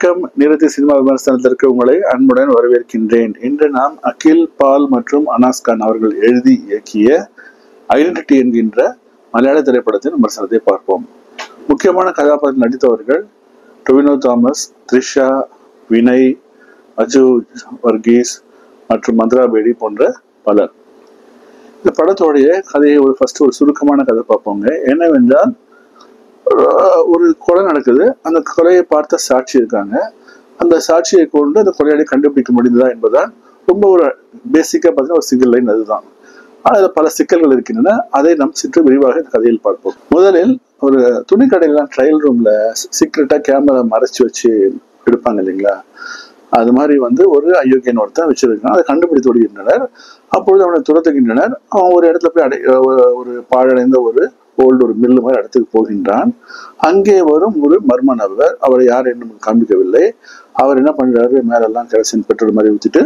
வணக்கம். நிறுத்தி சினிமா விமர்சனத்திற்கு உங்களை அன்புடன் வரவேற்கின்றேன். இன்று நாம் அகில் பால் மற்றும் அனாஸ் கான் அவர்கள் எழுதி இயக்கிய ஐடென்டிட்டி என்கின்ற மலையாள திரைப்படத்தின் விமர்சனத்தை பார்ப்போம். முக்கியமான கதாபாத்திரத்தில் நடித்தவர்கள் டொவினோ தாமஸ், த்ரிஷா, வினய், அஜு வர்கீஸ் மற்றும் மந்த்ரா பேடி போன்ற பலர். இந்த படத்தோடைய கதையை ஒரு சுருக்கமான கதை பார்ப்போங்க. என்னவென்றால், ஒரு கொலை நடக்குது. அந்த கொலையை பார்த்த சாட்சி இருக்காங்க. அந்த சாட்சியை கொண்டு அந்த கொலையாளி கண்டுபிடிக்க முடிந்ததா என்பதுதான் ரொம்ப ஒரு பேசிக்கா பார்த்தீங்கன்னா ஒரு சிங்கிள் லைன். அதுதான். அதுல பல சிக்கல்கள் இருக்கின்றன. அதை நாம் சற்று விரிவாக இந்த கதையில் பார்ப்போம். முதலில் ஒரு துணிக்கடையெல்லாம் ட்ரையல் ரூம்ல சீக்கிரட்டா கேமரா மறைச்சு வச்சு எடுப்பாங்க இல்லைங்களா? அது மாதிரி ஒரு அயோக்கியன் ஒருத்தன் வச்சிருக்கான். அதை கண்டுபிடித்து விடுகின்றனர். அப்பொழுது அவனை துரத்துகின்றனர். அவன் ஒரு இடத்துல போய் ஒரு பாழடைந்த ஒரு மில்லு மாதிரி இடத்துக்கு போகின்றான். அங்கே வரும் ஒரு மர்ம நபர். அவர் யார் என்று காண்பிக்கவில்லை. அவர் என்ன பண்றாரு, மேலெல்லாம் கெரசின் பெட்ரோல் மாதிரி ஊற்றிட்டு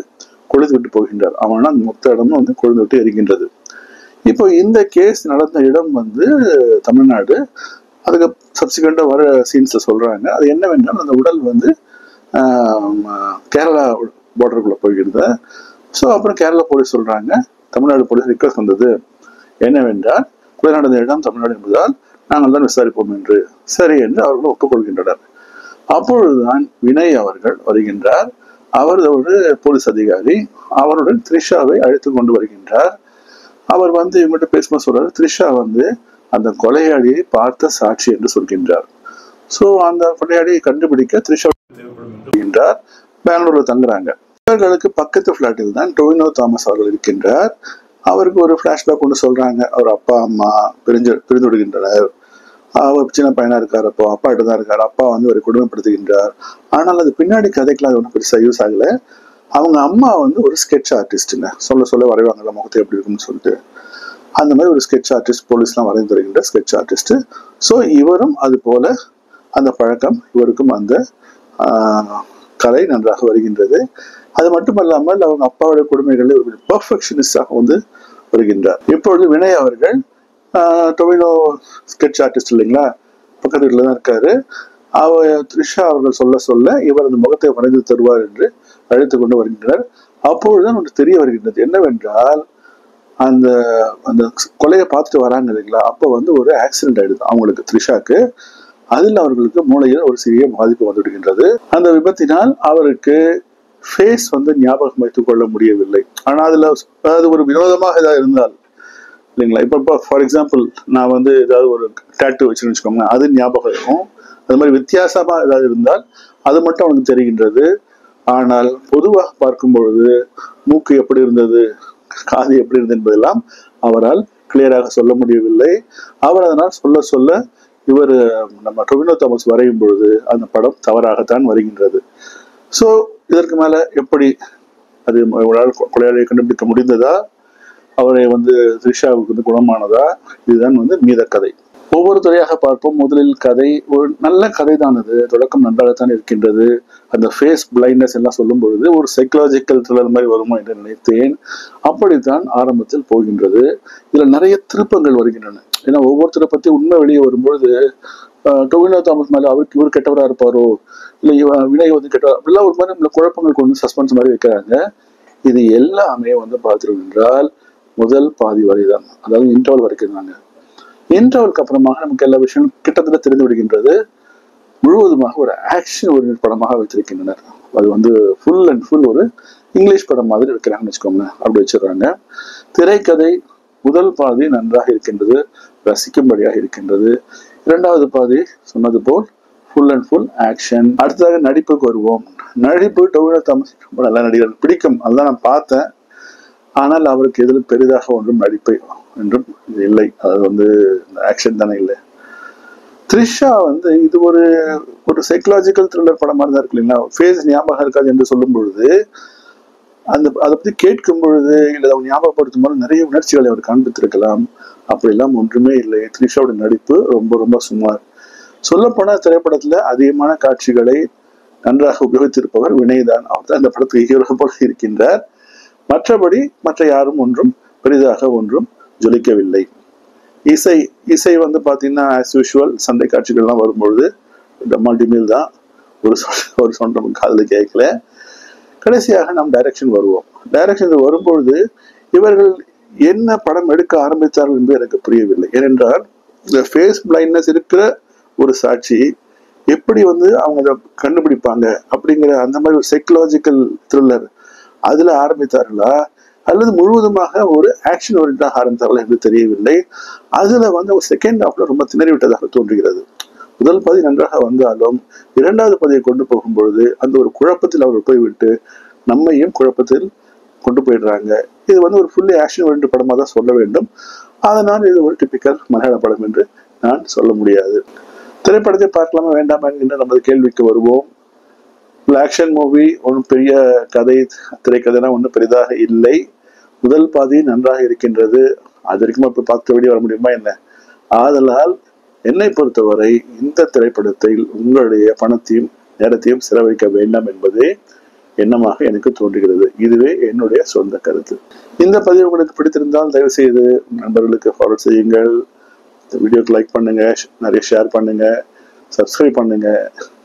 கொழுந்து விட்டு போகின்றார். அவனா மொத்த இடமும் கொழுந்து விட்டு எரிகின்றது. இப்போ இந்த கேஸ் நடந்த இடம் தமிழ்நாடு. அதுக்கு சப்சிக்வெண்டா வர சீன்ஸ்ல சொல்றாங்க. அது என்னவென்றால், அந்த உடல் கேரளா பார்டருக்குள்ள போய்கிறது. ஸோ அப்புறம் கேரளா போலீஸ் சொல்றாங்க, தமிழ்நாடு போலீஸ் ரிக்வஸ்ட் வந்தது என்னவென்றால், கொலை நடந்த இடம் தமிழ்நாடு என்பதால் நாங்கள் தான் விசாரிப்போம் என்று. சரி என்று அவர்கள் ஒப்புக்கொள்கின்றனர். அப்பொழுதுதான் வினய் அவர்கள் வருகின்றார். அவர் ஒரு போலீஸ் அதிகாரி. அவருடன் த்ரிஷாவை அழைத்து கொண்டு வருகின்றார். அவர் இவங்ககிட்ட பேசும்போது சொல்றாரு, த்ரிஷா அந்த கொலையாளியை பார்த்த சாட்சி என்று சொல்கின்றார். சோ அந்த கொலையாளியை கண்டுபிடிக்க த்ரிஷா வருகின்றார். பெங்களூர்ல தங்குறாங்க. இவர்களுக்கு பக்கத்து பிளாட்டில் தான் டொவினோ தாமஸ் அவர்கள் இருக்கின்றார். அவருக்கு ஒரு பிளாஷ்பேக் கொண்டு சொல்றாங்க. அவர் அப்பா அம்மா பிரிந்து விடுகின்றனர். அவர் சின்ன பையனா இருக்காரு. அப்பா கிட்ட தான் இருக்காரு. அப்பா ஒரு கொடுமைப்படுத்துகின்றார். ஆனால் அது பின்னாடி கதைக்கெல்லாம் அது ஒன்றும் பெருசா யூஸ் ஆகல. அவங்க அம்மா ஒரு ஸ்கெட்ச் ஆர்டிஸ்ட்ங்க. சொல்ல வரைவாங்கல்ல முகத்தை எப்படி இருக்குன்னு சொல்லிட்டு, அந்த மாதிரி ஒரு ஸ்கெட்ச் ஆர்டிஸ்ட், போலீஸ்லாம் வரைந்து தருகின்ற ஸ்கெட்ச் ஆர்டிஸ்ட். ஸோ இவரும் அது போல அந்த பழக்கம், இவருக்கும் அந்த கலை நன்றாக வருகின்றது. அது மட்டுமல்லாமல் அவங்க அப்பாவுடைய கொடுமைகளில் ஒரு பெர்ஃபெக்ஷனிஸ்டாக வருகின்றார். இப்பொழுது வினய் அவர்கள் டொவினோ ஸ்கெட்ச் ஆர்டிஸ்ட் இல்லைங்களா, பக்கத்து வீட்டில் தான் இருக்காரு. த்ரிஷா அவர்கள் சொல்ல இவர் அந்த முகத்தை வரைந்து தருவார் என்று அழைத்து கொண்டு வருகின்றனர். அப்பொழுதுதான் ஒன்று தெரிய வருகின்றது. என்னவென்றால், அந்த அந்த கொலையை பார்த்துட்டு வராங்க இல்லைங்களா, அப்போ ஒரு ஆக்சிடென்ட் ஆயிடுது அவங்களுக்கு, த்ரிஷாக்கு. அதில் அவர்களுக்கு மூளையில் ஒரு சிறிய பாதிப்பு வந்துவிடுகின்றது. அந்த விபத்தினால் அவருக்கு ஃபேஸ் ஞாபகம் வைத்துக் கொள்ள முடியவில்லை. ஆனா அது ஒரு வினோதமாக ஏதாவது இருந்தால் இல்லைங்களா, இப்போ ஃபார் எக்ஸாம்பிள் நான் ஏதாவது ஒரு டேட்டு வச்சுன்னு வச்சுக்கோங்க, அது ஞாபகம் இருக்கும். அது மாதிரி வித்தியாசமா ஏதாவது இருந்தால் அது மட்டும் அவனுக்கு தெரிகின்றது. ஆனால் பொதுவாக பார்க்கும் பொழுது மூக்கு எப்படி இருந்தது, காது எப்படி இருந்தது என்பதெல்லாம் அவரால் கிளியராக சொல்ல முடியவில்லை. அவர் அதனால் சொல்ல இவர் நம்ம டொவினோ தாமஸ் வரையும் பொழுது அந்த படம் தவறாகத்தான் வருகின்றது. ஸோ இதற்கு மேல எப்படி அது கொலையாளியை கண்டுபிடிக்க முடிந்ததா, அவரை த்ரிஷாவுக்கு குணமானதா, இதுதான் மீத கதை. ஒவ்வொரு துறையாக பார்ப்போம். முதலில் கதை ஒரு நல்ல கதை தான். அது தொடக்கம் நன்றாகத்தான் இருக்கின்றது. அந்த ஃபேஸ் பிளைண்ட்னஸ் எல்லாம் சொல்லும் பொழுது ஒரு சைக்கலாஜிக்கல் த்ரில்லர் மாதிரி வருமோ என்று நினைத்தேன். அப்படித்தான் ஆரம்பத்தில் போகின்றது. இதுல நிறைய திருப்பங்கள் வருகின்றன. ஏன்னா ஒவ்வொருத்தரை பத்தி உண்மை வெளியே வரும்பொழுது டொவினோ தாமஸ் மேல அவருக்கு இவர் கெட்டவரா இருப்பாரோ, இல்ல வினய் கெட்டவரா, அப்படிலாம் ஒரு மாதிரி நம்மள குழப்பங்கள் கொண்டு சஸ்பென்ஸ் மாதிரி வைக்கிறாங்க. இது எல்லாமே பார்த்துருவோம் என்றால் முதல் பாதி வரைதான், அதாவது இன்டர்வல் வரைக்கும் தாங்க. இன்டர்வலுக்கு அப்புறமாக நமக்கு எல்லா விஷயம் கிட்டத்தட்ட தெரிந்து விடுகின்றது. முழுவதுமாக ஒரு ஆக்ஷன் ஓரியன்ட் படமாக வைத்திருக்கின்றனர். அது ஃபுல் அண்ட் ஃபுல் ஒரு இங்கிலீஷ் படம் மாதிரி வைக்கிறாங்கன்னு வச்சுக்கோங்க. அப்படி வச்சிடறாங்க. திரைக்கதை முதல் பாதி நன்றாக இருக்கின்றது, ரசிக்கும்படியாக இருக்கின்றது. இரண்டாவது பாதி சொன்னது போல் ஃபுல் அண்ட் ஃபுல் ஆக்ஷன். அடுத்ததாக நடிப்புக்கு வருவோம். நடிப்பு டொவினோ தாமஸ் நல்ல நடிகர், பிடிக்கும், அதுதான் நான் பார்த்தேன். ஆனால் அவருக்கு எதில் பெரிதாக ஒன்றும் நடிப்பை என்றும் இல்லை. அது ஆக்ஷன் தானே இல்லை. த்ரிஷா இது ஒரு சைக்கலாஜிக்கல் த்ரில்லர் படம் மாதிரி தான் இருக்கு இல்லைங்களா. ஃபேஸ் ஞாபகம் இருக்காது என்று சொல்லும் பொழுது, அதை பத்தி கேட்கும் பொழுது இல்லை அவர் ஞாபகப்படுத்தும் போது நிறைய உணர்ச்சிகளை அவர் காண்பித்திருக்கலாம். அப்படிலாம் ஒன்றுமே இல்லை. த்ரிஷாவுடைய நடிப்பு ரொம்ப ரொம்ப சுமார். சொல்லப்போன திரைப்படத்துல அதிகமான காட்சிகளை நன்றாக உபயோகித்திருப்பவர் வினய் தான். அவர் தான் இந்த படத்துக்கு ஹீரோ போல இருக்கின்றார். மற்றபடி மற்ற யாரும் ஒன்றும் பெரிதாக ஒன்றும் ஜொலிக்கவில்லை. இசை பாத்தீங்கன்னா ஆஸ் யூஷுவல் சண்டை காட்சிகள்லாம் வரும்பொழுது டமால் டிமில் தான். ஒரு சொல் நம்ம காதில் கேட்கல. கடைசியாக நாம் டைரக்ஷன் வருவோம். டைரக்ஷன் வரும்பொழுது இவர்கள் என்ன படம் எடுக்க ஆரம்பித்தார்கள் என்று எனக்கு புரியவில்லை. ஏனென்றால் இந்த ஃபேஸ் பிளைண்ட்னஸ் இருக்கிற ஒரு சாட்சி எப்படி அவங்க அதை கண்டுபிடிப்பாங்க அப்படிங்கிற அந்த மாதிரி ஒரு சைக்கலாஜிக்கல் த்ரில்லர் அதுல ஆரம்பித்தார்களா அல்லது முழுவதுமாக ஒரு ஆக்ஷன் ஓரியன்டாக ஆரம்பித்தார்களா என்று தெரியவில்லை. அதுல ஒரு செகண்ட் ஹாஃப்ல ரொம்ப திணறிவிட்டதாக தோன்றுகிறது. முதல் பகுதி நன்றாக வந்தாலும் இரண்டாவது பகுதியை கொண்டு போகும் பொழுது அந்த ஒரு குழப்பத்தில் அவர்கள் போய்விட்டு நம்மையும் குழப்பத்தில் கொண்டு போயிடுறாங்க. இது ஒரு ஃபுல்லி ஆக்ஷன் ஓரியன்ட் படமாக தான் சொல்ல வேண்டும். அதனால் இது ஒரு டிபிக்கல் மலையாள படம் என்று நான் சொல்ல முடியாது. திரைப்படத்தை பார்க்கலாமா வேண்டாமா என்கின்ற நமது கேள்விக்கு வருவோம். ஆக்ஷன் மூவி ஒன்றும் பெரிய கதை திரைக்கதைனா ஒன்றும் பெரிதாக இல்லை. முதல் பாதி நன்றாக இருக்கின்றது. அது வரைக்கும் இப்ப பார்க்க வெளியே வர முடியுமா என்ன? ஆதலால் என்னை பொறுத்தவரை இந்த திரைப்படத்தில் உங்களுடைய பணத்தையும் நேரத்தையும் செலவழிக்க வேண்டாம் என்பதே எண்ணமாக எனக்கு தோன்றுகிறது. இதுவே என்னுடைய சொந்த கருத்து. இந்த பதிவு உங்களுக்கு பிடித்திருந்தால் தயவு செய்து நண்பர்களுக்கு ஃபார்வர்ட் செய்யுங்கள். இந்த வீடியோக்கு லைக் பண்ணுங்க, நிறைய ஷேர் பண்ணுங்க, சப்ஸ்கிரைப் பண்ணுங்க.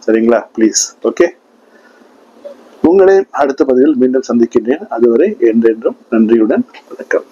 சரிங்களா? ப்ளீஸ். ஓகே, உங்களை அடுத்த பதிவில் மீண்டும் சந்திக்கின்றேன். அதுவரை என்றென்றும் நன்றியுடன் வணக்கம்.